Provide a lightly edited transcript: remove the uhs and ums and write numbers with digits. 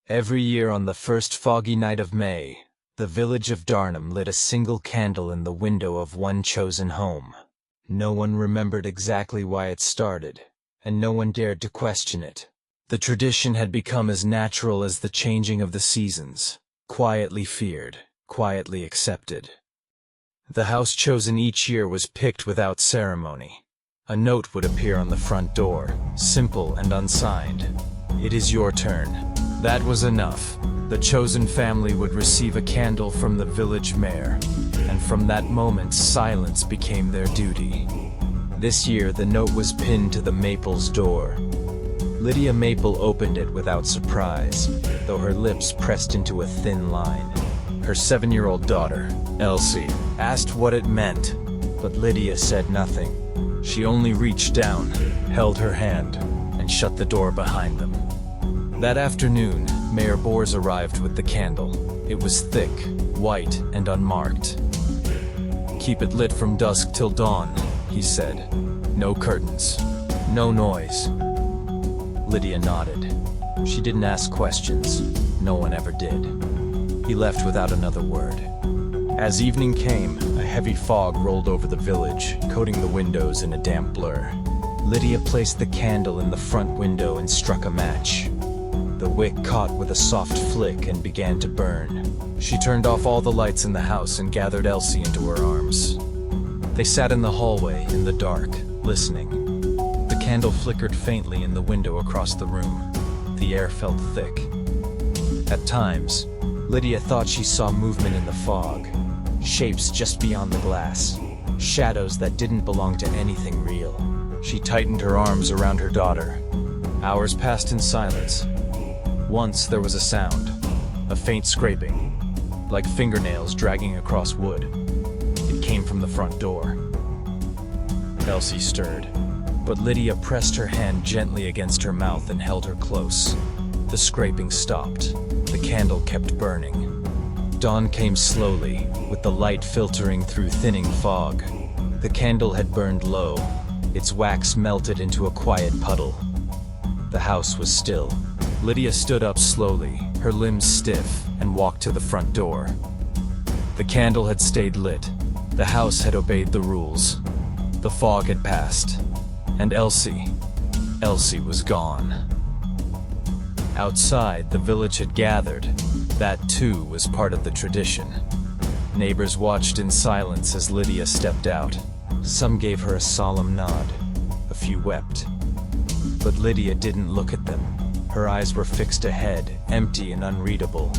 Every year on the first foggy night of May, the village of Darnham lit a single candle in the window of one chosen home. No one remembered exactly why it started, and no one dared to question it. The tradition had become as natural as the changing of the seasons, quietly feared, quietly accepted. The house chosen each year was picked without ceremony. A note would appear on the front door, simple and unsigned. "It is your turn." That was enough. The chosen family would receive a candle from the village mayor, and from that moment silence became their duty. This year the note was pinned to the Maple's door. Lydia Maple opened it without surprise, though her lips pressed into a thin line. Her 7-year-old daughter, Elsie, asked what it meant, but Lydia said nothing. She only reached down, held her hand, and shut the door behind them. That afternoon, Mayor Bors arrived with the candle. It was thick, white, and unmarked. "Keep it lit from dusk till dawn," he said. "No curtains, no noise." Lydia nodded. She didn't ask questions. No one ever did. He left without another word. As evening came, a heavy fog rolled over the village, coating the windows in a damp blur. Lydia placed the candle in the front window and struck a match. The wick caught with a soft flick and began to burn. She turned off all the lights in the house and gathered Elsie into her arms. They sat in the hallway, in the dark, listening. The candle flickered faintly in the window across the room. The air felt thick. At times, Lydia thought she saw movement in the fog. Shapes just beyond the glass. Shadows that didn't belong to anything real. She tightened her arms around her daughter. Hours passed in silence. Once there was a sound, a faint scraping, like fingernails dragging across wood. It came from the front door. Elsie stirred, but Lydia pressed her hand gently against her mouth and held her close. The scraping stopped. The candle kept burning. Dawn came slowly, with the light filtering through thinning fog. The candle had burned low. Its wax melted into a quiet puddle. The house was still. Lydia stood up slowly, her limbs stiff, and walked to the front door. The candle had stayed lit. The house had obeyed the rules. The fog had passed. And Elsie was gone. Outside, the village had gathered. That, too, was part of the tradition. Neighbors watched in silence as Lydia stepped out. Some gave her a solemn nod. A few wept. But Lydia didn't look at them. Her eyes were fixed ahead, empty and unreadable.